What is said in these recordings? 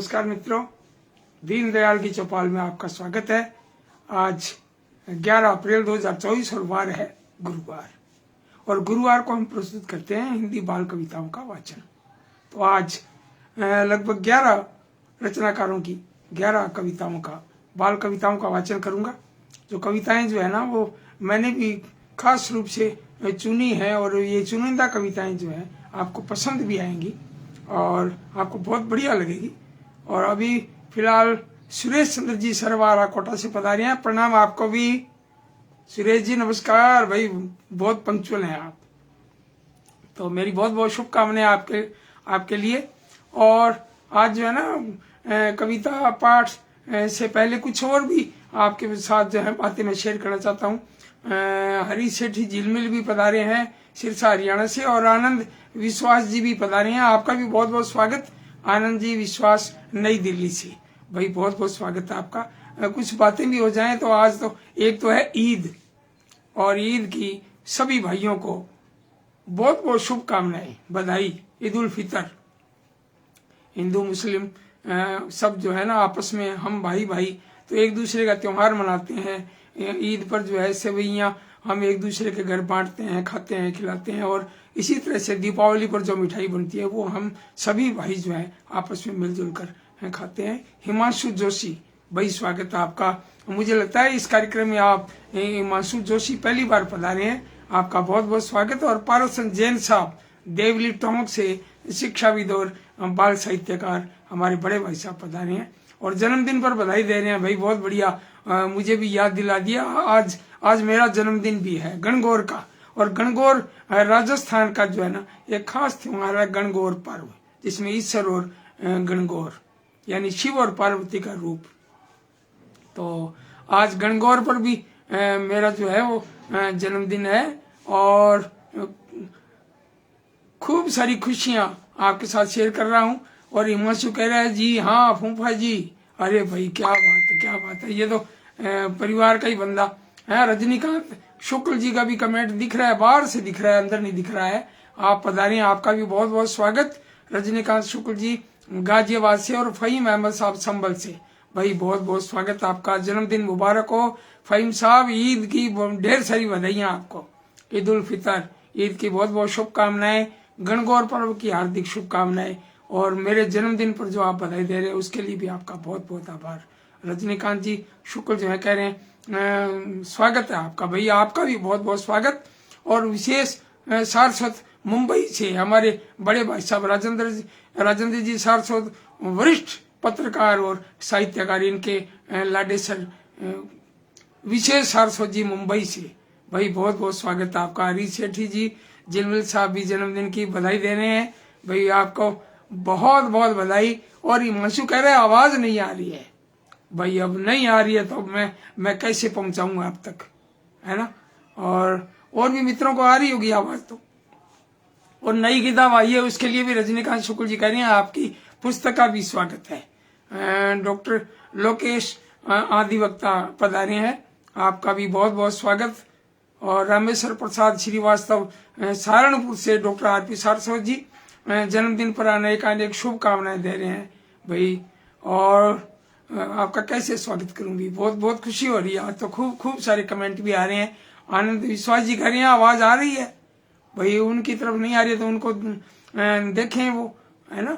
नमस्कार मित्रों, दीनदयाल की चौपाल में आपका स्वागत है। आज 11 अप्रैल 2024 और वार है गुरुवार, और गुरुवार को हम प्रस्तुत करते हैं हिंदी बाल कविताओं का वाचन। तो आज लगभग 11 रचनाकारों की 11 कविताओं का बाल कविताओं का वाचन करूंगा। जो कविताएं जो है ना वो मैंने भी खास रूप से चुनी है, और ये चुनिंदा कविताएं जो है आपको पसंद भी आएंगी और आपको बहुत बढ़िया लगेगी। और अभी फिलहाल सुरेश चंद्र जी सरवारा कोटा से पधारे हैं। प्रणाम आपको भी सुरेश जी, नमस्कार भाई, बहुत पंक्चुअल हैं आप। तो मेरी बहुत बहुत शुभकामनाएं आपके लिए। और आज जो है ना कविता पाठ से पहले कुछ और भी आपके साथ जो है बातें मैं शेयर करना चाहता हूँ। हरी सेठी झिलमिल भी पधारे हैं सिरसा हरियाणा से, और आनंद विश्वास जी भी पधारे हैं। आपका भी बहुत बहुत स्वागत आनंद जी विश्वास नई दिल्ली से, भाई बहुत बहुत स्वागत है आपका। कुछ बातें भी हो जाएं तो आज तो एक तो है ईद, और ईद की सभी भाइयों को बहुत बहुत शुभकामनाएं, बधाई। ईद उल फितर, हिंदू मुस्लिम सब जो है ना आपस में हम भाई भाई तो एक दूसरे का त्योहार मनाते हैं। ईद पर जो है सेवैयां हम एक दूसरे के घर बांटते हैं, खाते हैं, खिलाते हैं। और इसी तरह से दीपावली पर जो मिठाई बनती है वो हम सभी भाई जो है आपस में मिलजुल कर खाते हैं। हिमांशु जोशी, भाई स्वागत है आपका। मुझे लगता है इस कार्यक्रम में आप हिमांशु जोशी पहली बार पधारे हैं, आपका बहुत बहुत स्वागत है। और पारसन जैन साहब देवली टोंक से शिक्षाविद और बाल साहित्यकार हमारे बड़े भाई साहब पधारे हैं और जन्मदिन पर बधाई दे रहे हैं। भाई बहुत बढ़िया, मुझे भी याद दिला दिया। आज मेरा जन्मदिन भी है गणगौर का, और गणगौर राजस्थान का जो है ना एक खास त्योहार है गणगौर पर्व, जिसमें ईश्वर और गणगौर यानी शिव और पार्वती का रूप। तो आज गणगौर पर भी मेरा जो है वो जन्मदिन है, और खूब सारी खुशियां आपके साथ शेयर कर रहा हूं। और हिमांशु कह रहा है जी हाँ फूफा जी, अरे भाई क्या बात है, क्या बात है, ये तो परिवार का ही बंदा है। रजनीकांत शुक्ल जी का भी कमेंट दिख रहा है, बाहर से दिख रहा है, अंदर नहीं दिख रहा है। आप पधारिए, आपका भी बहुत बहुत स्वागत रजनीकांत शुक्ल जी गाजियाबाद से, और फहीम अहमद साहब संभल से, भाई बहुत बहुत स्वागत आपका। जन्मदिन मुबारक हो फहीम साहब, ईद की ढेर सारी बधाइयां आपको। ईद उल फितर, ईद की बहुत बहुत शुभकामनाएं, गणगौर पर्व की हार्दिक शुभकामनाएं, और मेरे जन्मदिन पर जो आप बधाई दे रहे हैं उसके लिए भी आपका बहुत बहुत आभार। रजनीकांत जी शुक्ल जो है कह रहे हैं स्वागत है आपका, भैया आपका भी बहुत बहुत स्वागत। और विशेष सारस्वत मुंबई से हमारे बड़े भाई साहब राजेंद्र जी सारस्वत, वरिष्ठ पत्रकार और साहित्यकार, इनके लाडेसर विशेष सारस्वत जी मुंबई से, भाई बहुत बहुत स्वागत है आपका। हरी सेठी जी झिलमिल साहब भी जन्मदिन की बधाई दे रहे हैं, भाई आपको बहुत बहुत बधाई। और हिमांशु कह रहे हैं आवाज नहीं आ रही है, भाई अब नहीं आ रही है तो मैं कैसे पहुंचाऊंगा आप तक, है ना। और भी मित्रों को आ रही होगी आवाज तो। और नई किताब आई है उसके लिए भी रजनीकांत शुक्ल जी कह रहे हैं आपकी पुस्तक का भी स्वागत है। डॉक्टर लोकेश आदिवक्ता पधारे हैं, आपका भी बहुत बहुत स्वागत। और रामेश्वर प्रसाद श्रीवास्तव सहारनपुर से डॉक्टर आरपी सारस्वत जी जन्मदिन पर अनेक शुभकामनाएं दे रहे हैं भाई। और आपका कैसे स्वागत करूंगी, बहुत बहुत खुशी हो रही है। आज तो खूब सारे कमेंट भी आ रहे हैं। आनंद विश्वास जी कह रहे हैं आवाज आ रही है, भाई उनकी तरफ नहीं आ रही है तो उनको देखें, वो है ना,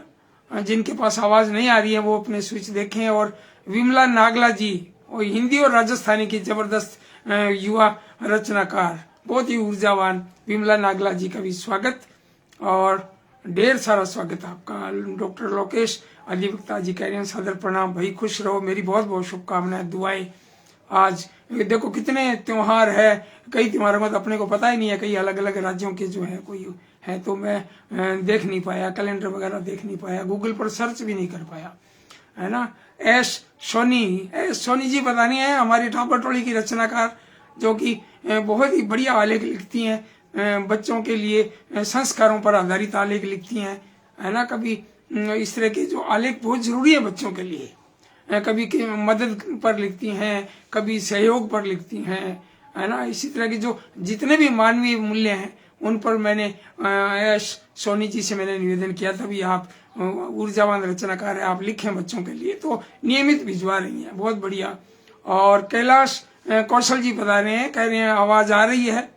जिनके पास आवाज नहीं आ रही है वो अपने स्विच देखें। और विमला नागला जी, और हिंदी और राजस्थानी की जबरदस्त युवा रचनाकार, बहुत ही ऊर्जावान विमला नागला जी का भी स्वागत और ढेर सारा स्वागत आपका। डॉक्टर लोकेश अधिवक्ता जी कह रहे हैं सादर प्रणाम, भाई खुश रहो, मेरी बहुत बहुत शुभकामनाएं दुआएं। आज देखो कितने त्योहार है, कई त्योहारों में तो अपने को पता ही नहीं है, कई अलग अलग राज्यों के जो है कोई है, तो मैं देख नहीं पाया, कैलेंडर वगैरह देख नहीं पाया, गूगल पर सर्च भी नहीं कर पाया, है ना। एस सोनी जी पता नहीं है हमारी ठाकुर टोली की रचनाकार, जो कि बहुत ही बढ़िया आलेख लिखती हैं, बच्चों के लिए संस्कारों पर आधारित आलेख लिखती हैं, है ना। कभी इस तरह के जो आलेख बहुत जरूरी है बच्चों के लिए, कभी मदद पर लिखती हैं, कभी सहयोग पर लिखती हैं, है ना। इसी तरह के जो जितने भी मानवीय मूल्य हैं उन पर मैंने सोनी जी से मैंने निवेदन किया था भी आप ऊर्जावान रचनाकार है, आप लिखें बच्चों के लिए। तो नियमित भिजवा रही हैं, बहुत बढ़िया। और कैलाश कौशल जी बता रहे हैं, कह रहे हैं आवाज आ रही है,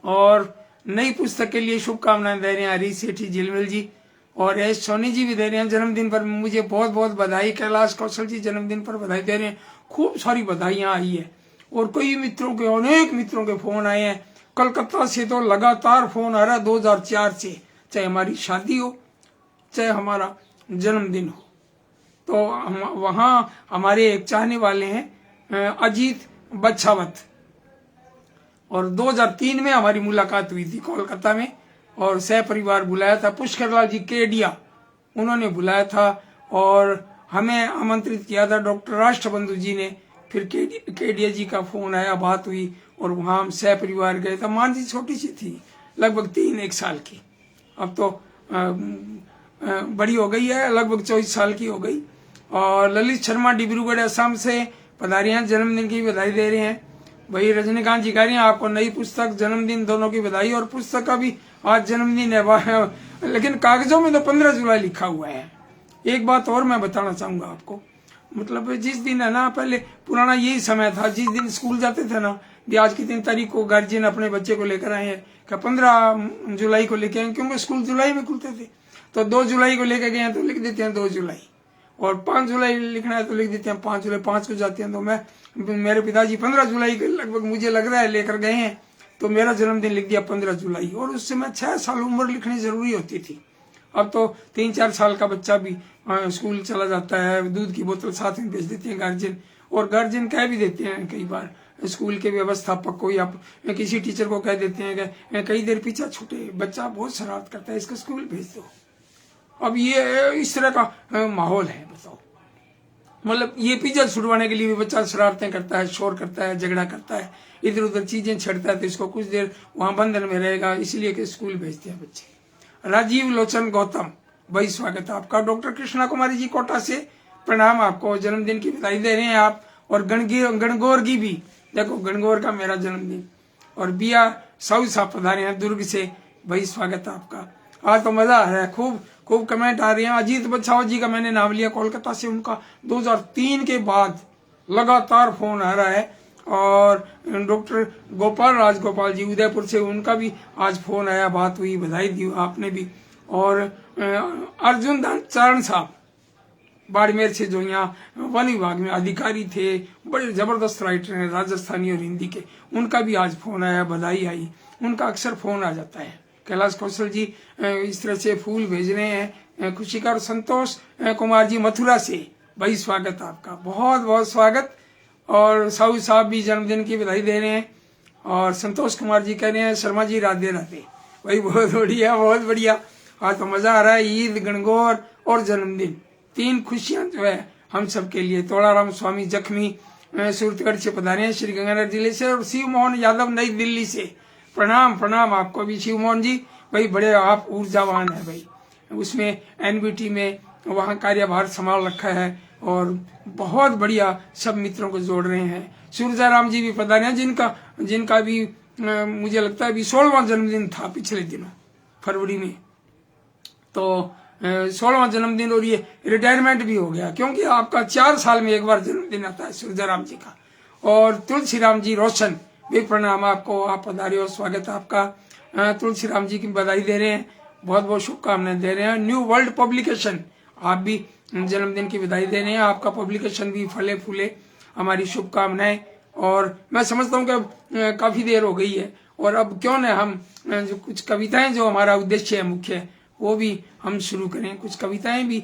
और नई पुस्तक के लिए शुभकामनाएं दे रहे हैं हरीश सेठी झिलमिल जी। और एस सोनी जी भी दे रहे हैं जन्मदिन पर मुझे बहुत बहुत बधाई। कैलाश कौशल जी जन्मदिन पर बधाई दे रहे हैं, खूब सारी बधाइयां आई है। और कई मित्रों के, अनेक मित्रों के फोन आए हैं। कलकत्ता से तो लगातार फोन आ रहा है 2004 से, चाहे हमारी शादी हो चाहे हमारा जन्मदिन हो। तो वहाँ हमारे एक चाहने वाले हैं अजीत बच्छावत, और 2003 में हमारी मुलाकात हुई थी कोलकाता में, और सह परिवार बुलाया था। पुष्करलाल जी केडिया उन्होंने बुलाया था, और हमें आमंत्रित किया था डॉक्टर राष्ट्रबंधु जी ने। फिर केडिया जी का फोन आया, बात हुई, और वहां हम सह परिवार गए। तो मानसी छोटी सी थी, लगभग 3-1 साल की, अब तो बड़ी हो गई है, लगभग 24 साल की हो गई। और ललित शर्मा डिब्रूगढ़ असम से पधारे हैं, जन्मदिन की बधाई दे रहे हैं। वही रजनीकांत जी कह रहे हैं आपको नई पुस्तक जन्मदिन दोनों की बधाई, और पुस्तक का भी आज जन्मदिन है, लेकिन कागजों में तो 15 जुलाई लिखा हुआ है। एक बात और मैं बताना चाहूंगा आपको, मतलब जिस दिन है ना, पहले पुराना यही समय था, जिस दिन स्कूल जाते थे ना, भी आज कितनी तारीख को गार्जियन अपने बच्चे को लेकर आए हैं, क्या 15 जुलाई को लेके आए, क्योंकि स्कूल जुलाई में खुलते थे। तो 2 जुलाई को लेकर गए हैं तो लिख देते हैं 2 जुलाई, और 5 जुलाई लिखना है तो लिख देते हैं 5 जुलाई। 5 को जाते हैं तो मेरे पिताजी 15 जुलाई के लगभग मुझे लग रहा है लेकर गए हैं, तो मेरा जन्मदिन लिख दिया 15 जुलाई। और उस समय 6 साल उम्र लिखनी जरूरी होती थी। अब तो 3-4 साल का बच्चा भी स्कूल चला जाता है, दूध की बोतल साथ में भेज देते हैं गार्जियन, और गार्जियन कह भी देते हैं कई बार स्कूल के व्यवस्थापक को या किसी टीचर को कह देते हैं कि कई देर पीछा छूटे, बच्चा बहुत शरारत करता है, इसको स्कूल भेज दो। अब ये इस तरह का माहौल है, बताओ। मतलब ये पीछा छुड़वाने के लिए भी बच्चा शरारतें करता है, शोर करता है, झगड़ा करता है, इधर उधर चीजें छेड़ता है, तो इसको कुछ देर वहां बंधन में रहेगा, इसलिए कि स्कूल भेजते हैं बच्चे। राजीव लोचन गौतम, भाई स्वागत है आपका। डॉक्टर कृष्णा कुमारी जी कोटा से प्रणाम आपको, जन्मदिन की बधाई दे रहे हैं आप। और गणगौर की भी, देखो गणगौर का मेरा जन्मदिन। और बिया साहू साहब पधारे हैं दुर्ग से, भाई स्वागत है आपका। आज तो मजा आ रहा है, खूब खूब कमेंट आ रहे हैं। अजीत बच्छावत जी का मैंने नाम लिया, कोलकाता से, उनका 2003 के बाद लगातार फोन आ रहा है। और डॉक्टर गोपाल राजगोपाल जी उदयपुर से, उनका भी आज फोन आया, बात हुई, बधाई दी आपने भी। और अर्जुन चरण साहब बाड़मेर से, जो यहाँ वन विभाग में अधिकारी थे, बड़े जबरदस्त राइटर हैं राजस्थानी और हिंदी के, उनका भी आज फोन आया, बधाई आई। उनका अक्सर फोन आ जाता है। कैलाश कौशल जी इस तरह से फूल भेज रहे हैं, खुशी का। संतोष कुमार जी मथुरा से, भाई स्वागत आपका, बहुत बहुत स्वागत। और साहू साहब भी जन्मदिन की बधाई दे रहे हैं। और संतोष कुमार जी कह रहे हैं शर्मा जी राधे राधे, भाई बहुत बढ़िया, बहुत बढ़िया। आज तो मजा आ रहा है। ईद, गणगौर और जन्मदिन, 3 खुशियां जो है हम सबके लिए। तोड़ाराम स्वामी जख्मी सूरतगढ़ से पधारे हैं, श्री गंगानगर जिले से। और शिव मोहन यादव नई दिल्ली से, प्रणाम प्रणाम आपको भी शिव मोहन जी, भाई बड़े आप ऊर्जावान है भाई। उसमें एनबीटी में वहाँ कार्यभार संभाल रखा है, और बहुत बढ़िया सब मित्रों को जोड़ रहे हैं। सूरजाराम जी भी पधारे हैं, जिनका भी मुझे लगता है भी 16वां जन्मदिन था पिछले दिनों फरवरी में। तो 16वां जन्मदिन, और ये रिटायरमेंट भी हो गया, क्योंकि आपका 4 साल में एक बार जन्मदिन आता है सूरजाराम जी का। और तुलसीराम जी रोशन भी प्रणाम आपको, आप पधारे हो, स्वागत है आपका। तुलसीराम जी की बधाई दे रहे हैं, बहुत बहुत शुभकामनाएं दे रहे हैं। न्यू वर्ल्ड पब्लिकेशन, आप भी जन्मदिन की बधाई दे रहे हैं, आपका पब्लिकेशन भी फले फूले, हमारी शुभकामनाएं। और मैं समझता हूँ कि काफी देर हो गई है, और अब क्यों न हम जो कुछ कविताएं, जो हमारा उद्देश्य है मुख्य, वो भी हम शुरू करें, कुछ कविताएं भी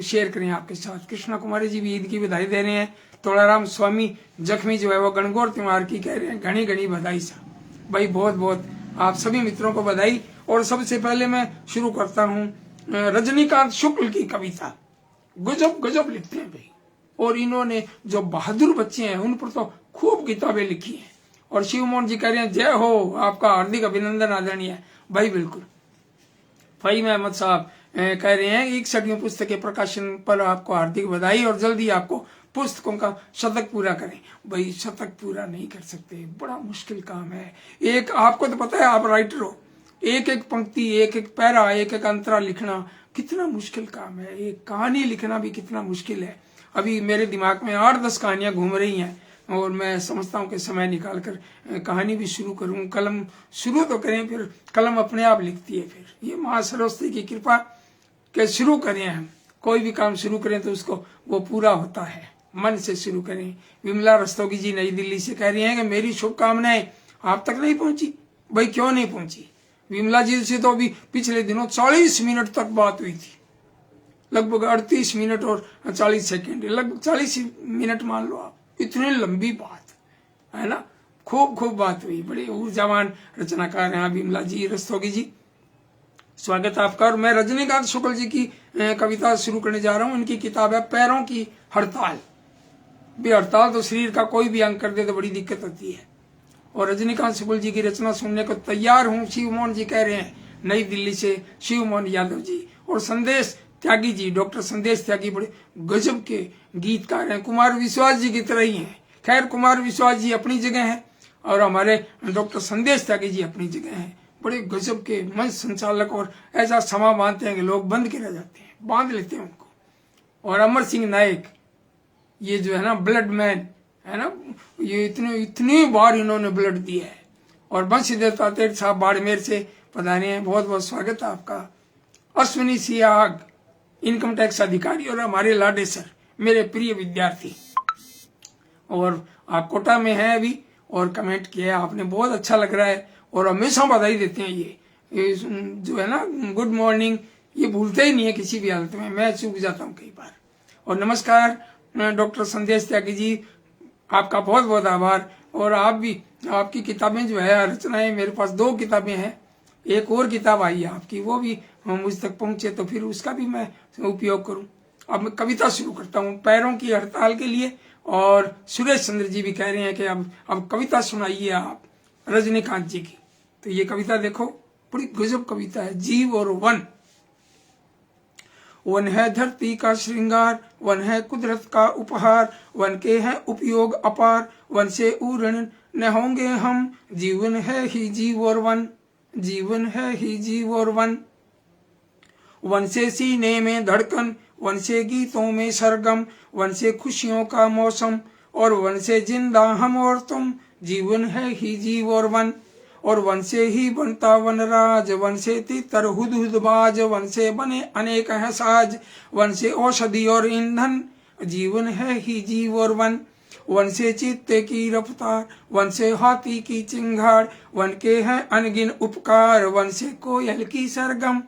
शेयर करें आपके साथ। कृष्णा कुमारी जी भी ईद की बधाई दे रहे हैं। तोड़ाराम स्वामी जख्मी जो है वो गणगौर त्योहार की कह रहे हैं, घनी घनी बधाई साहब, भाई बहुत बहुत आप सभी मित्रों को बधाई। और सबसे पहले मैं शुरू करता हूँ रजनीकांत शुक्ल की कविता। गजब गजब लिखते हैं भाई, और इन्होंने जो बहादुर बच्चे हैं उन पर तो खूब किताबें लिखी हैं। और शिव मोहन जी कह रहे हैं जय हो, आपका हार्दिक अभिनंदन आदरणीय भाई। बिल्कुल फहीम अहमद साहब कह रहे हैं 61वीं पुस्तक के प्रकाशन पर आपको हार्दिक बधाई, और जल्दी आपको पुस्तकों का शतक पूरा करें। भाई शतक पूरा नहीं कर सकते, बड़ा मुश्किल काम है। एक आपको तो पता है, आप राइटर हो, एक एक पंक्ति, एक एक पैरा, एक एक अंतरा लिखना कितना मुश्किल काम है, एक कहानी लिखना भी कितना मुश्किल है। अभी मेरे दिमाग में 8-10 कहानियां घूम रही हैं और मैं समझता हूँ कि समय निकाल कर कहानी भी शुरू करूँ। कलम शुरू तो करें, फिर कलम अपने आप लिखती है। फिर ये माँ सरस्वती की कृपा के शुरू करें, हम कोई भी काम शुरू करें तो उसको वो पूरा होता है, मन से शुरू करें। विमला रस्तोगी जी नई दिल्ली से कह रही हैं कि मेरी शुभकामनाएं आप तक नहीं पहुंची। भाई क्यों नहीं पहुंची? विमला जी से तो अभी पिछले दिनों 40 मिनट तक बात हुई थी, लगभग 38 मिनट और 40 सेकेंड, लगभग 40 मिनट मान लो आप। इतनी लंबी बात है ना, खूब बात हुई। बड़े ऊर्जावान रचनाकार हैं विमला जी रस्तोगी जी, स्वागत है आपका। और मैं रजनीकांत शुक्ल जी की कविता शुरू करने जा रहा हूँ। इनकी किताब है पैरों की हड़ताल। हड़ताल तो शरीर का कोई भी अंग कर दे तो बड़ी दिक्कत होती है। और रजनीकांत शुक्ल जी की रचना सुनने को तैयार हूँ। शिव मोहन जी कह रहे हैं नई दिल्ली से, शिव मोहन यादव जी। और संदेश त्यागी जी, डॉक्टर संदेश त्यागी बड़े गजब के गीतकार हैं, कुमार विश्वास जी की तरह ही हैं। खैर कुमार विश्वास जी अपनी जगह है और हमारे डॉक्टर संदेश त्यागी जी अपनी जगह हैं। बड़े गजब के मंच संचालक, और ऐसा समा बांधते हैं कि लोग बंद के रह जाते हैं, बांध लेते हैं उनको। और अमर सिंह नायक, ये जो है ना ब्लड मैन है ना, ये इतनी बार इन्होंने ब्लड दिया है। और बंशीधर तातेड़ साहब बाड़मेर से पधारे हैं, बहुत बहुत स्वागत है आपका। अश्विनी सियाग इनकम टैक्स अधिकारी और हमारे लाडे सर, मेरे प्रिय विद्यार्थी, और आप कोटा में हैं अभी और कमेंट किया आपने, बहुत अच्छा लग रहा है। और हमेशा बधाई देते हैं ये जो है ना गुड मॉर्निंग, ये भूलते ही नहीं है किसी भी हालत में, मैं चूक जाता हूँ कई बार। और नमस्कार डॉक्टर संदेश त्यागी जी, आपका बहुत बहुत आभार। और आप भी, आपकी किताबें जो है रचनाएं, मेरे पास 2 किताबें हैं, एक और किताब आई है आपकी, वो भी मुझ तक पहुंचे तो फिर उसका भी मैं उपयोग करूं। अब मैं कविता शुरू करता हूं पैरों की हड़ताल के लिए। और सुरेश चंद्र जी भी कह रहे हैं कि अब कविता सुनाइए आप रजनीकांत जी की। तो ये कविता देखो, बड़ी गजब कविता है। जीव और वन। वन है धरती का श्रृंगार, वन है कुदरत का उपहार, वन के हैं उपयोग अपार, वन से उड़न न होंगे हम। जीवन है ही जीव और वन, जीवन है ही जीव और वन। वन से सीने में धड़कन, वन से गीतों में सरगम, वन से खुशियों का मौसम, और वन से जिंदा हम और तुम। जीवन है ही जीव और वन। और वन से ही बनता वनराज, वन से तितर हुदहुद बाज, वन से बने अनेक हैं साज, वन से औषधि और ईंधन। जीवन है ही जीव और वन। वन से चित्ते की रफ्तार, वन से हाथी की चिंगाड़, वन के हैं अनगिन उपकार, वन से कोयल की सरगम।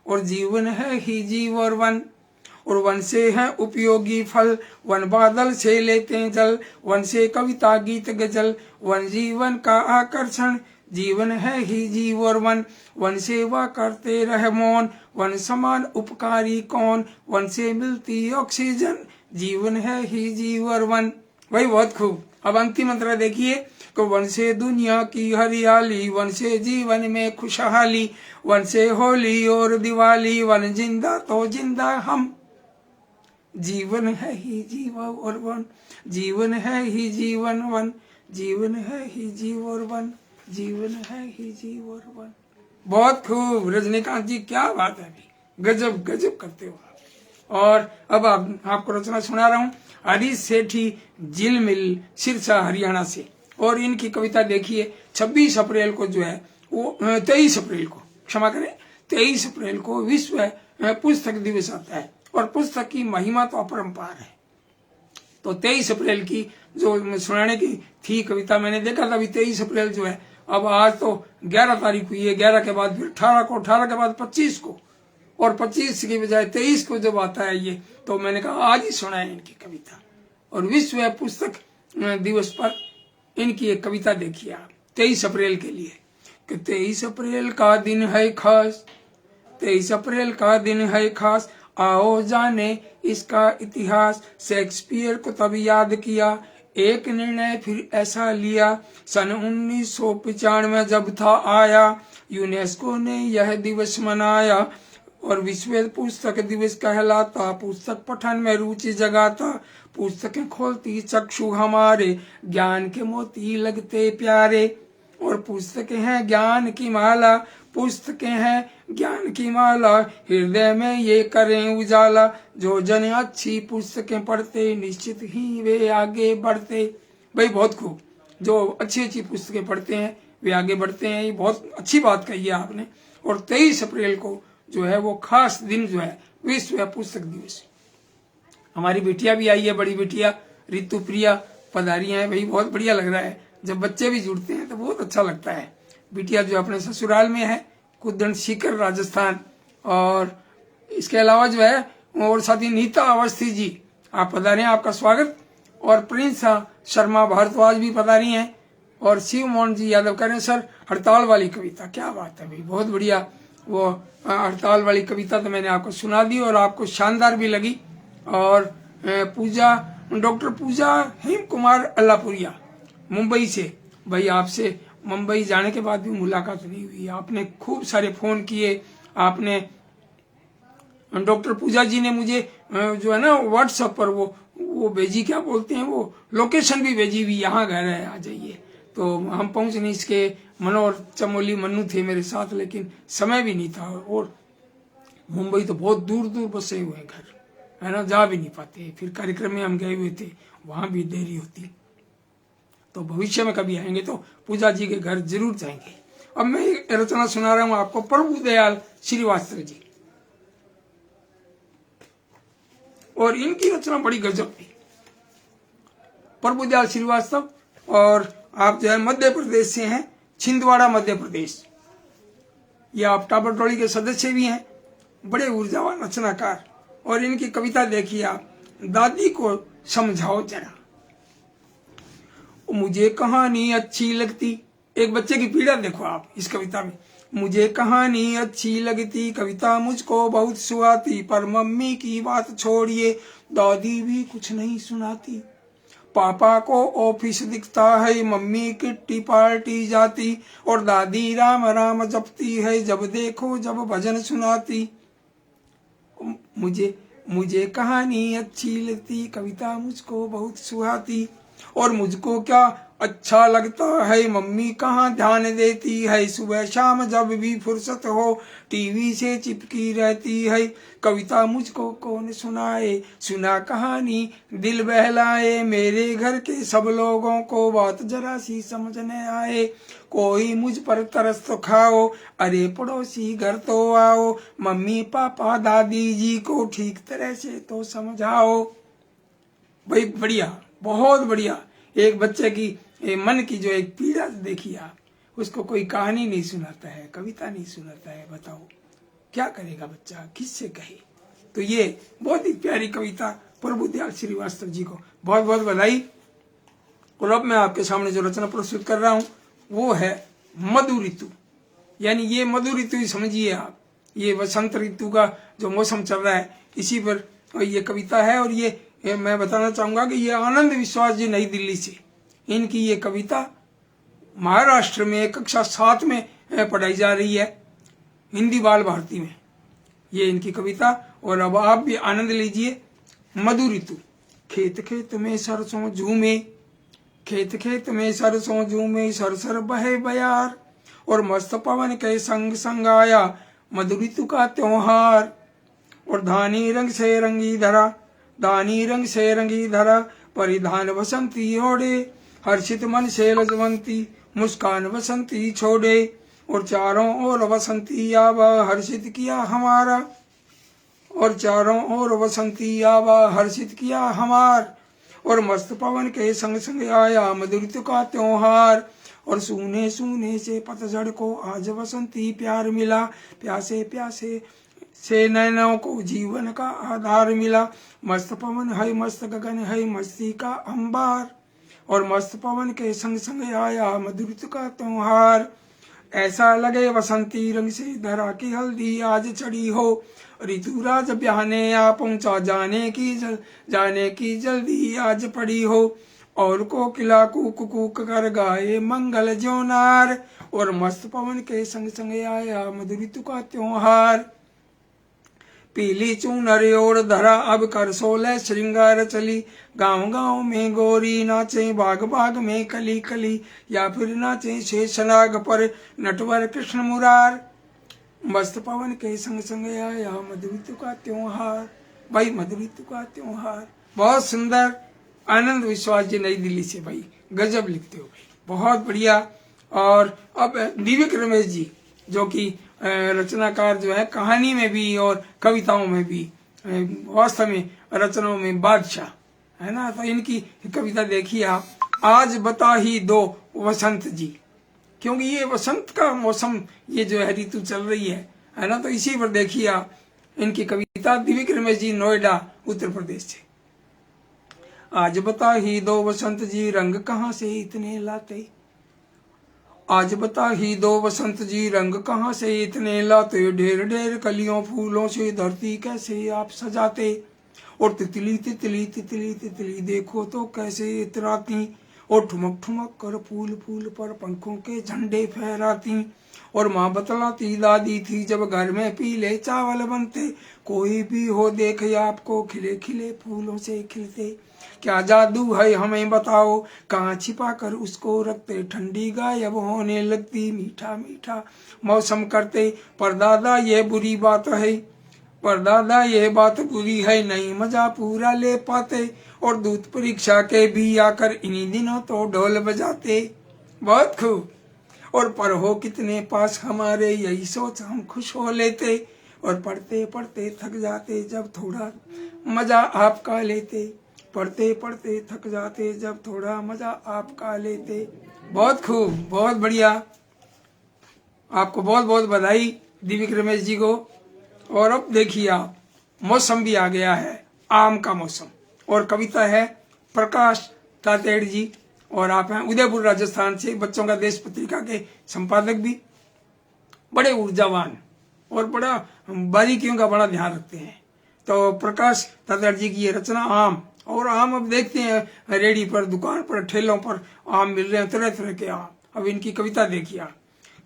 और जीवन है ही जीव और वन। और वन से है उपयोगी फल, वन बादल से लेते जल, वन से कविता गीत गजल, वन जीवन का आकर्षण। जीवन है ही जीव और वन। वन सेवा करते रह मौन, वन समान उपकारी कौन, वन से मिलती ऑक्सीजन। जीवन है ही जीव और वन। भाई बहुत खूब। अब अंतिम मंत्र देखिए कि वन से दुनिया की हरियाली, वन से जीवन में खुशहाली, वन से होली और दिवाली, वन जिंदा तो जिंदा हम। जीवन है ही जीव और वन, जीवन है ही जीवन वन, जीवन है ही जीव और वन, जीवन है ही जीव और वन। बहुत खूब रजनीकांत जी, क्या बात है, गजब गजब करते हो आप। और अब आपको रचना सुना रहा हूँ हरीश सेठी झिलमिल सिरसा हरियाणा से। और इनकी कविता देखिए, 26 अप्रैल को जो है वो 23 अप्रैल को, क्षमा करें, 23 अप्रैल को विश्व पुस्तक दिवस आता है। और पुस्तक की महिमा तो अपरंपार है। तो 23 अप्रैल की जो सुनाने की थी कविता, मैंने देखा था अभी 23 अप्रैल जो है, अब आज तो 11 तारीख हुई है, 11 के बाद फिर 18 को, 18 के बाद 25 को, और 25 की बजाय 23 को जब आता है ये, तो मैंने कहा आज ही सुनाए इनकी कविता। और विश्व पुस्तक दिवस पर इनकी एक कविता देखिए आप 23 अप्रैल के लिए कि 23 अप्रैल का दिन है खास, 23 अप्रैल का दिन है खास, आओ जाने इसका इतिहास। शेक्सपियर को तब याद किया, एक निर्णय फिर ऐसा लिया, सन 1995 जब था आया, यूनेस्को ने यह दिवस मनाया। और विश्व पुस्तक दिवस कहलाता, पुस्तक पठन में रुचि जगाता, पुस्तकें खोलती चक्षु हमारे, ज्ञान के मोती लगते प्यारे। और पुस्तकें हैं ज्ञान की माला, पुस्तकें हैं ज्ञान की माला, हृदय में ये करें उजाला। जो जन अच्छी पुस्तकें पढ़ते निश्चित ही वे आगे बढ़ते। भाई बहुत खूब, जो अच्छी अच्छी पुस्तकें पढ़ते हैं वे आगे बढ़ते हैं। ये बहुत अच्छी बात कही है आपने। और 23 अप्रैल को जो है वो खास दिन जो है विश्व पुस्तक दिवस। हमारी बिटिया भी आई है, बड़ी बिटिया ऋतु प्रिया पधारी है। भाई बहुत बढ़िया लग रहा है, जब बच्चे भी जुड़ते हैं तो बहुत अच्छा लगता है। बिटिया जो अपने ससुराल में है, कुदन सीकर राजस्थान। और इसके अलावा जो है और साथी नीता अवस्थी जी आप पधारे हैं, आपका स्वागत। और प्रिंस शर्मा भारद्वाज भी पधारी हैं। और शिव मोहन जी यादव कह रहे हैं सर हड़ताल वाली कविता, क्या बात है भाई, बहुत बढ़िया। वो हड़ताल वाली कविता तो मैंने आपको सुना दी और आपको शानदार भी लगी। और पूजा, डॉक्टर पूजा हेम कुमार अल्लापुरिया मुंबई से, भाई आपसे मुंबई जाने के बाद भी मुलाकात नहीं हुई, आपने खूब सारे फोन किए। आपने डॉक्टर पूजा जी ने मुझे जो है ना व्हाट्सएप पर वो भेजी, क्या बोलते हैं वो लोकेशन भी भेजी हुई, यहाँ घर है आ जाइए। तो हम पहुंच नहीं सके, मनोहर चमोली मन्नू थे मेरे साथ, लेकिन समय भी नहीं था। और मुंबई तो बहुत दूर दूर बसे हुए घर है ना, जा भी नहीं पाते। फिर कार्यक्रम में हम गए हुए थे, वहां भी देरी होती। तो भविष्य में कभी आएंगे तो पूजा जी के घर जरूर जाएंगे। अब मैं एक रचना सुना रहा हूं आपको, प्रभु दयाल श्रीवास्तव जी। और इनकी रचना बड़ी गजब थी, प्रभु दयाल श्रीवास्तव। और आप जो है मध्य प्रदेश से हैं, छिंदवाड़ा मध्य प्रदेश। ये आप टाबर टोली के सदस्य भी हैं, बड़े ऊर्जावान रचनाकार। और इनकी कविता देखिए आप, दादी को समझाओ जरा। मुझे कहानी अच्छी लगती, एक बच्चे की पीड़ा देखो आप इस कविता में। मुझे कहानी अच्छी लगती, कविता मुझको बहुत सुहाती, पर मम्मी की बात छोड़िए, दादी भी कुछ नहीं सुनाती। पापा को ऑफिस दिखता है, मम्मी किट्टी पार्टी जाती, और दादी राम राम जपती है, जब देखो जब भजन सुनाती। मुझे कहानी अच्छी लगती, कविता मुझको बहुत सुहाती, और मुझको क्या अच्छा लगता है, मम्मी कहाँ ध्यान देती है, सुबह शाम जब भी फुर्सत हो टीवी से चिपकी रहती है। कविता मुझको कौन सुनाए, सुना कहानी दिल बहलाए, मेरे घर के सब लोगों को बात जरा सी समझ न आए, कोई मुझ पर तरस तो खाओ, अरे पड़ोसी घर तो आओ, मम्मी पापा दादी जी को ठीक तरह से तो समझाओ। भाई बढ़िया, बहुत बढ़िया। एक बच्चे की मन की जो एक पीड़ा देखी आप, उसको कोई कहानी नहीं सुनाता है, कविता नहीं सुनाता है, बताओ क्या करेगा बच्चा, किससे कहे। तो ये बहुत ही प्यारी कविता प्रभु दयाल श्रीवास्तव जी को बहुत बहुत बधाई। और अब मैं आपके सामने जो रचना प्रस्तुत कर रहा हूं वो है मधु ऋतु। यानी ये मधु ऋतु समझिए आप, ये वसंत ऋतु का जो मौसम चल रहा है इसी पर ये कविता है। और ये मैं बताना चाहूंगा कि ये आनंद विश्वास जी नई दिल्ली से, इनकी ये कविता महाराष्ट्र में कक्षा 7 में पढ़ाई जा रही है, हिंदी बाल भारती में, ये इनकी कविता। और अब आप भी आनंद लीजिए। मधु ऋतु। खेत खेत में सरसों झूमे, खेत खेत में सरसों झूमे, सरसर बहे बयार, और मस्त पवन के संग संग आया मधु ऋतु का त्योहार। और धानी रंग से रंगी धरा, दानी रंग से रंगी धरा, परिधान बसंती ओढ़े, हर्षित मन से लजवंती, मुस्कान बसंती छोड़े, और चारों ओर बसंती आवा हर्षित किया हमारा, और चारों ओर बसंती आवा हर्षित किया हमार, और मस्त पवन के संग संग आया मधु ऋतु का त्योहार। और सूने सूने से पतझड़ को आज बसंती प्यार मिला, प्यासे प्यासे से नैनों को जीवन का आधार मिला। मस्त पवन है मस्त गगन है मस्ती का अंबार, और मस्त पवन के संग संग आया मधु ऋतु का त्योहार। ऐसा लगे बसंती रंग से धरा की हल्दी आज चढ़ी हो, ऋतुराज ब्याहने आ पहुंचा जाने की जल्दी आज पड़ी हो, और कोकिला कूक कूक कर गाए मंगल जोनार, और मस्त पवन के संग संग आया मधु ऋतु का त्योहार। पीली चूनर ओढ़ धरा अब कर 16 श्रृंगार चली, गांव गांव में गोरी नाचे, बाग बाग में कली कली, या फिर नाचे शेषनाग पर नटवर कृष्ण मुरार। मस्त पवन के संग संग आया मधु ऋतु का त्योहार। भाई मधु ऋतु का त्योहार बहुत सुंदर। आनंद विश्वास जी नई दिल्ली से, भाई गजब लिखते हो भाई, बहुत बढ़िया। और अब दिव्यक रमेश जी जो कि रचनाकार जो है कहानी में भी और कविताओं में भी, वास्तव में रचनाओं में बादशाह है ना। तो इनकी कविता देखिए आप, आज बता ही दो वसंत जी, क्योंकि ये वसंत का मौसम, ये जो है ऋतु चल रही है ना। तो इसी पर देखिए आप इनकी कविता, दिव्यक रमेश जी, नोएडा उत्तर प्रदेश से। आज बता ही दो वसंत जी, रंग कहाँ से इतने लाते। आज बता ही दो वसंत जी, रंग कहाँ से इतने लाते। ढेर ढेर कलियों फूलों से धरती कैसे आप सजाते। और तितली तितली तितली तितली देखो तो कैसे इतराती। और ठुमक ठुमक कर फूल फूल पर पंखों के झंडे फहराती। और माँ बतलाती दादी थी जब घर में पीले चावल बनते। कोई भी हो देखे आपको खिले खिले फूलों से खिलते। क्या जादू है हमें बताओ, कहाँ छिपा कर उसको रखते। ठंडी गायब होने लगती, मीठा मीठा मौसम करते। पर दादा ये बुरी बात है, पर दादा ये बात बुरी है, नहीं मजा पूरा ले पाते। और दूत परीक्षा के भी आकर इन्हीं दिनों तो ढोल बजाते। बहुत खूब। और पर हो कितने पास हमारे, यही सोच हम खुश हो लेते। और पढ़ते पढ़ते थक जाते जब थोड़ा मजा आपका लेते। पढ़ते पढ़ते थक जाते जब थोड़ा मजा आपका लेते। बहुत खूब, बहुत बढ़िया। आपको बहुत बहुत बधाई दिव्यक रमेश जी को। और अब देखिए आप, मौसम भी आ गया है, आम का मौसम। और कविता है प्रकाश तातेड़ जी, और आप हैं उदयपुर राजस्थान से, बच्चों का देश पत्रिका के संपादक भी, बड़े ऊर्जावान और बड़ा बारीकियों का बड़ा ध्यान रखते हैं। तो प्रकाश तातेड़ जी की ये रचना आम। और आम अब देखते हैं रेडी पर, दुकान पर, ठेलों पर आम मिल रहे हैं, तरह तरह के आम। अब इनकी कविता देखिए आप,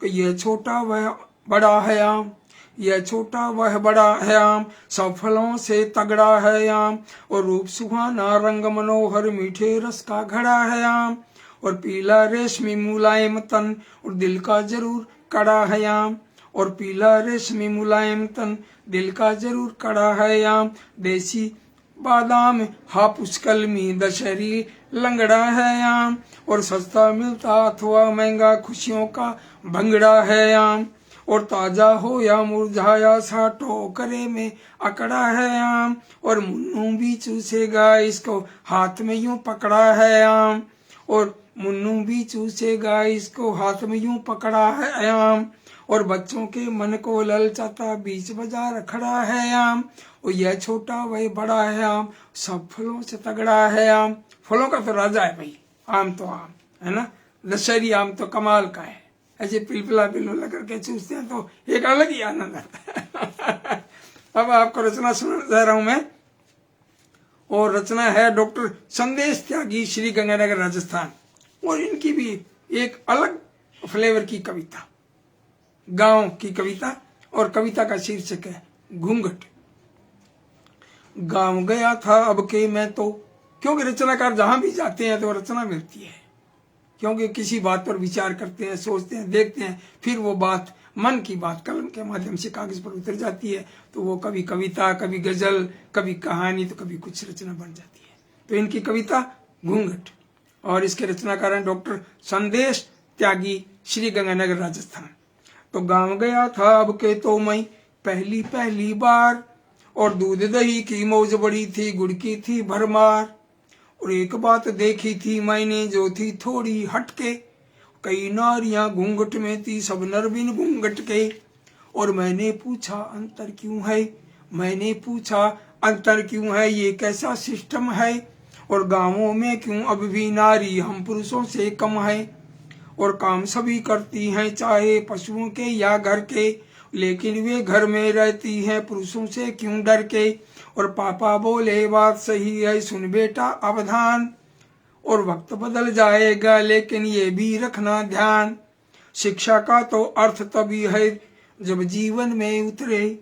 कि ये छोटा वह बड़ा है आम, यह छोटा वह बड़ा है आम, सब फलों से तगड़ा है आम। और रूप सुहाना रंग मनोहर, मीठे रस का घड़ा है आम। और पीला रेशमी मुलायम तन, और दिल का जरूर कड़ा है आम। और पीला रेशमी मुलायम तन, दिल का जरूर कड़ा है आम। देसी बादाम हापुस कलमी, दशहरी लंगड़ा है आम। और सस्ता मिलता अथवा महंगा, खुशियों का भंगड़ा है आम। और ताजा हो या मुरझाया सा, टोकरे में अकड़ा है आम। और मुन्नू भी चूसेगा इसको, हाथ में यूं पकड़ा है आम। और मुन्नू भी चूसेगा इसको, हाथ में यूं पकड़ा है आम। और बच्चों के मन को ललचाता, बीच बाजार खड़ा है आम। और यह छोटा वह बड़ा है आम, सब फलों से तगड़ा है आम। फलों का तो राजा है भाई आम, तो आम है ना। दशहरी आम तो कमाल का है, ऐसे पिलपिला पिलपिला करके चूसते हैं तो एक अलग ही आनंद आता है। अब आपको रचना सुनाने जा रहा हूं मैं, और रचना है डॉक्टर संदेश त्यागी, श्री गंगानगर राजस्थान। और इनकी भी एक अलग फ्लेवर की कविता, गांव की कविता। और कविता का शीर्षक है घूंघट। गांव गया था अब के मैं तो, क्योंकि रचनाकार जहां भी जाते हैं तो रचना मिलती है, क्योंकि किसी बात पर विचार करते हैं, सोचते हैं, देखते हैं, फिर वो बात, मन की बात कलम के माध्यम से कागज पर उतर जाती है। तो वो कभी कविता, कभी गजल, कभी कहानी, तो कभी कुछ रचना बन जाती है। तो इनकी कविता घूंघट, और इसके रचनाकार हैं डॉक्टर संदेश त्यागी, श्री गंगानगर राजस्थान। तो गांव गया था अब के तो मैं पहली पहली बार, और दूध दही की मौज बड़ी थी, गुड़ की थी भरमार। और एक बात देखी थी मैंने जो थी थोड़ी हटके, कई नारियां घूंघट में थी, सब नर बिन घूंघट के। और मैंने पूछा अंतर क्यों है, मैंने पूछा अंतर क्यों है, ये कैसा सिस्टम है। और गांवों में क्यों अब भी नारी हम पुरुषों से कम है। और काम सभी करती हैं, चाहे पशुओं के या घर के, लेकिन वे घर में रहती हैं पुरुषों से क्यों डर के। और पापा बोले बात सही है, सुन बेटा अवधान। और वक्त बदल जाएगा लेकिन ये भी रखना ध्यान, शिक्षा का तो अर्थ तभी है जब जीवन में उतरे।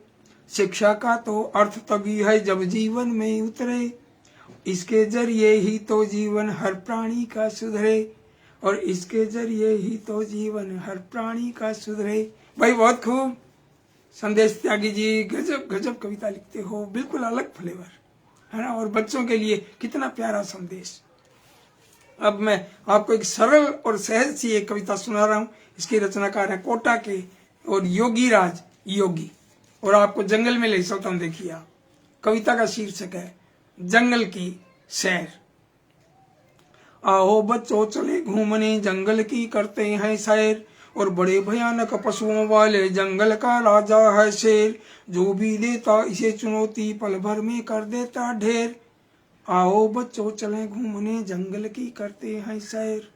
शिक्षा का तो अर्थ तभी है जब जीवन में उतरे। इसके जरिए ही तो जीवन हर प्राणी का सुधरे। और इसके जरिए ही तो जीवन हर प्राणी का सुधरे। भाई बहुत खूब। संदेश त्यागी जी गजब गजब कविता लिखते हो, बिल्कुल अलग फ्लेवर है ना, और बच्चों के लिए कितना प्यारा संदेश। अब मैं आपको एक सरल और सहज सी एक कविता सुना रहा हूं। इसके रचनाकार है कोटा के और योगी राज योगी, और आपको जंगल में ले चलता हूं। देखिए आप, कविता का शीर्षक है जंगल की सैर। आओ बच्चों चले घूमने, जंगल की करते हैं सैर, और बड़े भयानक पशुओं वाले जंगल का राजा है शेर, जो भी देता इसे चुनौती पल भर में कर देता ढेर। आओ बच्चों चले घूमने, जंगल की करते हैं सैर,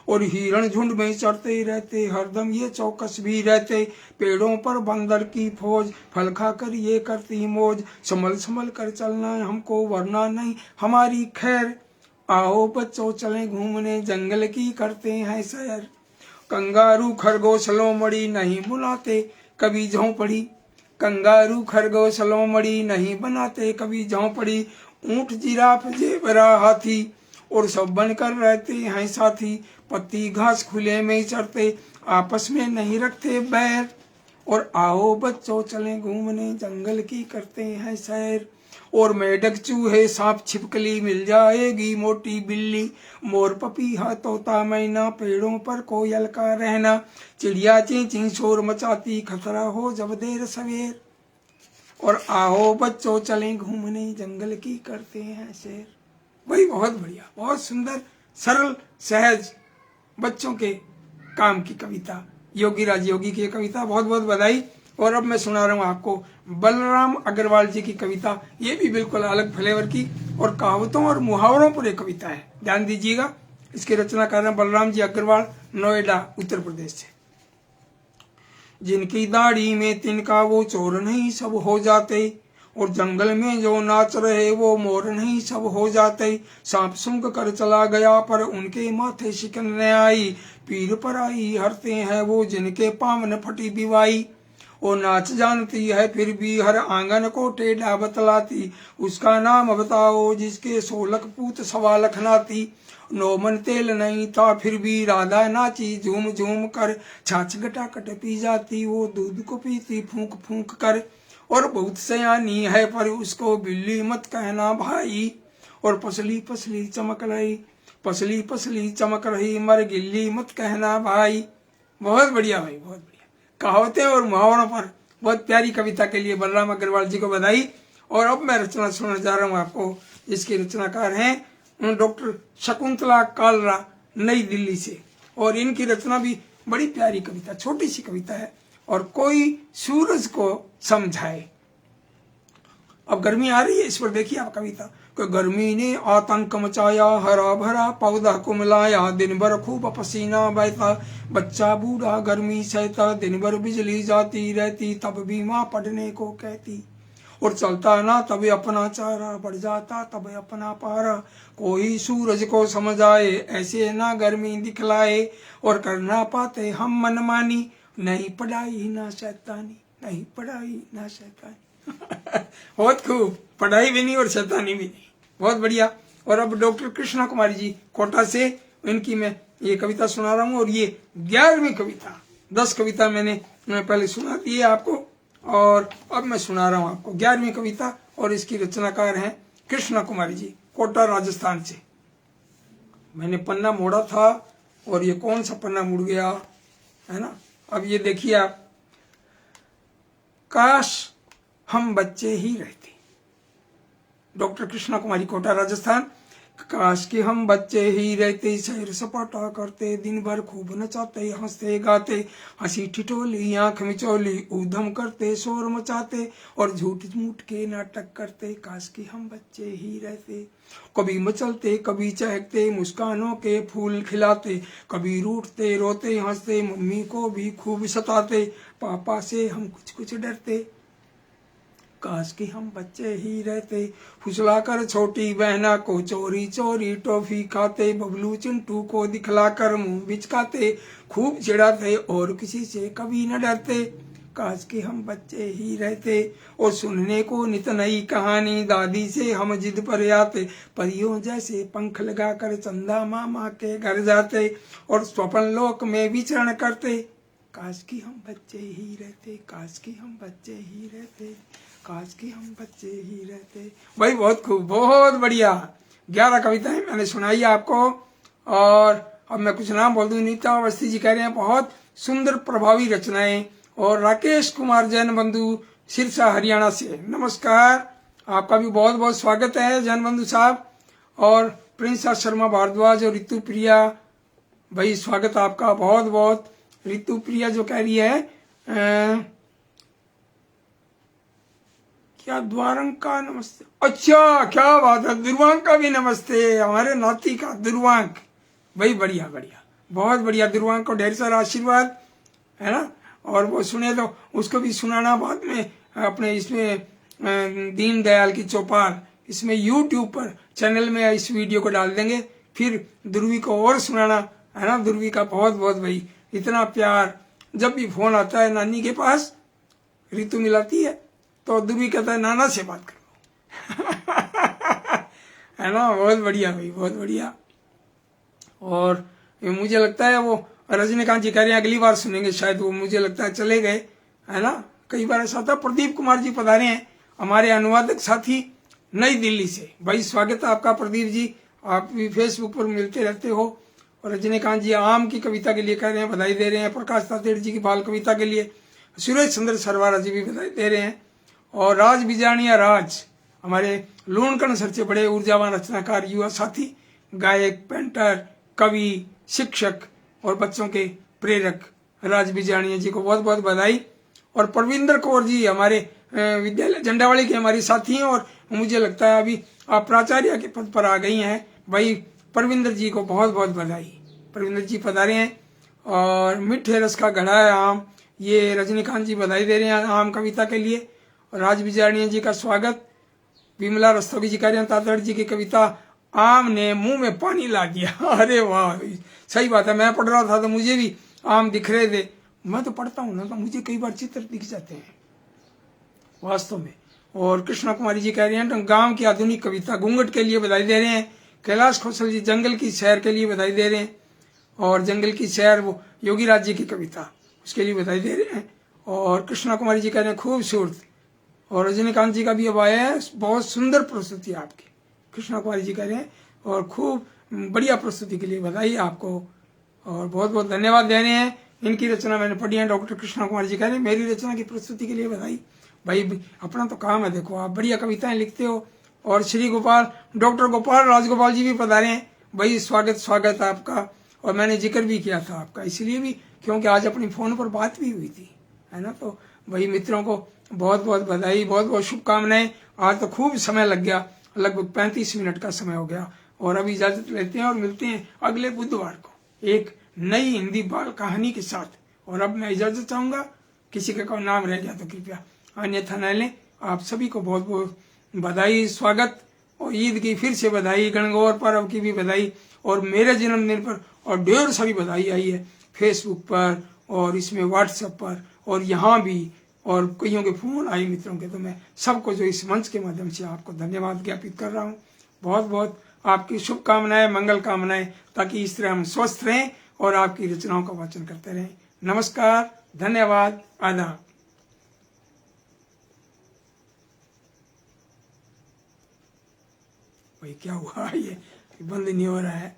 और हिरण झुंड में चढ़ते रहते, हरदम ये चौकस भी रहते, पेड़ों पर बंदर की फौज, फल खाकर ये करती मौज, संभल संभल कर चलना हमको वरना नहीं हमारी खैर। आओ बच्चों चले घूमने, जंगल की करते हैं सैर, कंगारू खरगोश लोमड़ी नहीं बुलाते कभी झोंपड़ी, कंगारू खरगोश लोमड़ी नहीं बनाते कभी झोंपड़ी, ऊंट जिराफ जेबरा हाथी और सब बनकर रहते हैं साथी, पत्ती घास खुले में ही चढ़ते आपस में नहीं रखते बैर। और आओ बच्चों चले घूमने, जंगल की करते हैं सैर, और मेढक चूहे सांप छिपकली मिल जाएगी मोटी बिल्ली, मोर पपीहा तोता मैना पेड़ों पर कोयल का रहना, चिड़िया चींची शोर मचाती खतरा हो जब देर सवेर। और आओ बच्चों चलें घूमने, जंगल की करते हैं सैर। वही बहुत बढ़िया, बहुत सुंदर, सरल, सहज, बच्चों के काम की कविता, योगी राज योगी की कविता। बहुत बहुत बधाई। और अब मैं सुना रहा हूँ आपको बलराम अग्रवाल जी की कविता। ये भी बिल्कुल अलग फ्लेवर की और कहावतों और मुहावरों पर एक कविता है, ध्यान दीजिएगा। इसके रचनाकार हैं बलराम जी अग्रवाल, नोएडा उत्तर प्रदेश से। जिनकी दाढ़ी में तिनका वो चोर नहीं सब हो जाते, और जंगल में जो नाच रहे वो मोर नहीं सब हो जाते, सांप सूंघ कर चला गया पर उनके माथे शिकन न आई, पीर पर आई हरते हैं वो जिनके पाँव न फटी बिवाई, वो नाच जानती है फिर भी हर आंगन को टेढ़ा बतलाती, उसका नाम बताओ जिसके 16 लाख पूत 1.25 लाख नाती, 9 मन तेल नहीं था फिर भी राधा नाची झूम झूम कर, छाछ गटाकट पी जाती वो दूध को पीती फूंक फूंक कर, और बहुत सयानी है पर उसको बिल्ली मत कहना भाई, और पसली पसली चमक रही, पसली पसली चमक रही मर गिल्ली मत कहना भाई। बहुत बढ़िया भाई, बहुत बढ़िया। कहावतें और मुहावरों पर बहुत प्यारी कविता के लिए बलराम अग्रवाल जी को बधाई। और अब मैं रचना सुनाने जा रहा हूँ आपको, जिसके रचनाकार हैं डॉक्टर शकुंतला कालरा, नई दिल्ली से। और इनकी रचना भी बड़ी प्यारी कविता, छोटी सी कविता है, और कोई सूरज को समझाए। अब गर्मी आ रही है, इस पर देखिए आप कविता। गर्मी ने आतंक मचाया, हरा भरा पौधा को मिलाया, दिन भर खूब पसीना बहता, बच्चा बूढ़ा गर्मी सहता, दिन भर बिजली जाती रहती तब भी माँ पढ़ने को कहती, और चलता ना तब अपना चारा, बढ़ जाता तब अपना पारा, कोई सूरज को समझ आए ऐसे ना गर्मी दिखलाए, और करना पाते हम मनमानी, नहीं पढ़ाई ना शैतानी, नहीं पढ़ाई ना शैतानी। बहुत खूब, पढ़ाई भी नहीं और शैतानी भी नहीं, बहुत बढ़िया। और अब डॉक्टर कृष्णा कुमारी जी कोटा से, इनकी मैं ये कविता सुना रहा हूँ, और ये 11वीं कविता। 10 कविता मैंने पहले सुना दी है आपको, और अब मैं सुना रहा हूँ आपको 11वीं कविता। और इसकी रचनाकार हैं कृष्णा कुमारी जी, कोटा राजस्थान से। मैंने पन्ना मोड़ा था और ये कौन सा पन्ना मुड़ गया है ना। अब ये देखिए आप, काश हम बच्चे ही रहते। डॉक्टर कृष्णा कुमारी, कोटा राजस्थान। काश कि हम बच्चे ही रहते, सैर सपाटा करते, दिन भर खूब नचाते, हंसते गाते, हंसी ठिठोली आंख मिचोली, ऊधम करते, शोर मचाते, और झूठ मूठ के नाटक करते। काश कि हम बच्चे ही रहते, कभी मचलते कभी चहकते, मुस्कानों के फूल खिलाते, कभी रूठते रोते हंसते, मम्मी को भी खूब सताते, पापा से हम कुछ कुछ डरते। काश कि हम बच्चे ही रहते, फुसलाकर छोटी बहना को चोरी चोरी टॉफी खाते, बबलू चिंटू को दिखलाकर मुंह बिचकाते, खूब चिढ़ाते और किसी से कभी न डरते। काश कि हम बच्चे ही रहते, और सुनने को नित नई कहानी, दादी से हम जिद पर आते, परियों जैसे पंख लगाकर चंदा मामा के घर जाते, और स्वप्न लोक में विचरण करते। काश कि हम बच्चे ही रहते, काश कि हम बच्चे ही रहते, काश कि हम बच्चे ही रहते। भाई बहुत खूब, बहुत बढ़िया। 11 कविताएं मैंने सुनाई आपको। और अब मैं कुछ नाम बोल दूं। नीता अवस्थी जी कह रहे हैं बहुत सुंदर प्रभावी रचनाएं। और राकेश कुमार जैन बंधु सिरसा हरियाणा से, नमस्कार, आपका भी बहुत बहुत स्वागत है जैन बंधु साहब। और प्रिंस शर्मा भारद्वाज और ऋतु प्रिया, भाई स्वागत आपका बहुत बहुत। ऋतु प्रिया जो कह रही है क्या द्वारंग का नमस्ते, अच्छा क्या बात है, दुर्वांक का भी नमस्ते, हमारे नाती का दुर्वांक, भाई बढ़िया बढ़िया, बहुत बढ़िया। दुर्वांक को ढेर सारा आशीर्वाद, है ना। और वो सुने तो उसको भी सुनाना बाद में अपने इसमें दीन दयाल की चौपाल, इसमें यूट्यूब पर चैनल में इस वीडियो को डाल देंगे, फिर ध्रुवी को और सुनाना, है ना। ध्रुवी का बहुत बहुत भाई इतना प्यार, जब भी फोन आता है नानी के पास, ऋतु मिलाती है तो ध्रुवी कहता है नाना से बात करो। है ना, बहुत बढ़िया भाई, बहुत बढ़िया। और मुझे लगता है वो रजनीकांत जी कह रहे हैं अगली बार सुनेंगे, शायद वो मुझे लगता है चले गए, है ना। कई बार ऐसा था। प्रदीप कुमार जी पधारे हैं, हमारे अनुवादक साथी नई दिल्ली से, भाई स्वागत है आपका प्रदीप जी। आप भी फेसबुक पर मिलते रहते हो। और रजनीकांत जी आम की कविता के लिए कह रहे हैं, बधाई दे रहे हैं। प्रकाश तातेड़ जी की बाल कविता के लिए, सुरेश चंद्र सरवारा जी भी बधाई दे रहे हैं। और राज बिजानिया राज, हमारे लूणकण सर से बड़े ऊर्जावान रचनाकार युवा साथी, गायक, पेंटर, कवि, शिक्षक और बच्चों के प्रेरक राज बिजानिया जी को बहुत बहुत बधाई। और परविंदर कौर जी हमारे विद्यालय झंडावाड़ी के हमारी साथी हैं, और मुझे लगता है अभी आप प्राचार्य के पद पर आ गई हैं, भाई परविंदर जी को बहुत बहुत बधाई। परविंदर जी पधारे हैं। और मिठे रस का घड़ा है आम, ये रजनीकांत जी बधाई दे रहे हैं आम कविता के लिए। और राज बिजानिया जी का स्वागत। विमला रस्तोगी जी कह रहे हैं तातड़ जी की कविता आम ने मुंह में पानी ला दिया। अरे वाह, सही बात है। मैं पढ़ रहा था तो मुझे भी आम दिख रहे थे। मैं तो पढ़ता हूँ ना, तो मुझे कई बार चित्र दिख जाते हैं वास्तव में। और कृष्णा कुमारी जी कह रहे हैं गांव की आधुनिक कविता घूंघट के लिए बधाई दे रहे हैं। कैलाश खोसल जी जंगल की सैर के लिए बधाई दे रहे हैं। और जंगल की सैर वो योगी राज जी की कविता, उसके लिए बधाई दे रहे हैं। और कृष्णा कुमारी जी कह रहे हैं खूबसूरत। और रजनीकांत जी का भी अब आया है, बहुत सुंदर प्रस्तुति आपकी, कृष्णा कुमारी जी कह रहे हैं। और खूब बढ़िया प्रस्तुति के लिए बधाई आपको, और बहुत बहुत धन्यवाद दे रहे हैं। इनकी रचना मैंने पढ़ी है, डॉक्टर कृष्णा कुमार जी कह रहे हैं मेरी रचना की प्रस्तुति के लिए बधाई। भाई अपना तो काम है, देखो आप बढ़िया कविताएं लिखते हो। और श्री गोपाल, डॉक्टर गोपाल राजगोपाल जी भी पधारे हैं, भाई स्वागत स्वागत आपका। और मैंने जिक्र भी किया था आपका इसलिए भी क्योंकि आज अपनी फोन पर बात भी हुई थी, है ना। तो भाई मित्रों को बहुत बहुत बधाई, बहुत बहुत शुभकामनाएं। आज तो खूब समय लग गया, लगभग 35 मिनट का समय हो गया। और अभी इजाजत लेते हैं और मिलते हैं अगले बुधवार को एक नई हिंदी बाल कहानी के साथ। और अब मैं इजाजत चाहूंगा, किसी का नाम रह गया तो कृपया अन्यथा न लें। आप सभी को बहुत बहुत बधाई, स्वागत। और ईद की फिर से बधाई, गणगौर पर्व की भी बधाई, और मेरे जन्मदिन पर और ढेर सारी बधाई आई है फेसबुक पर और इसमें व्हाट्सएप पर और यहाँ भी, और कईयों के फोन आए मित्रों के। तो मैं सबको जो इस मंच के माध्यम से आपको धन्यवाद ज्ञापित कर रहा हूँ। बहुत बहुत आपकी शुभकामनाएं, मंगल कामनाएं, ताकि इस तरह हम स्वस्थ रहें और आपकी रचनाओं का वाचन करते रहें। नमस्कार, धन्यवाद, आदाब। भाई क्या हुआ, ये बंद नहीं हो रहा है।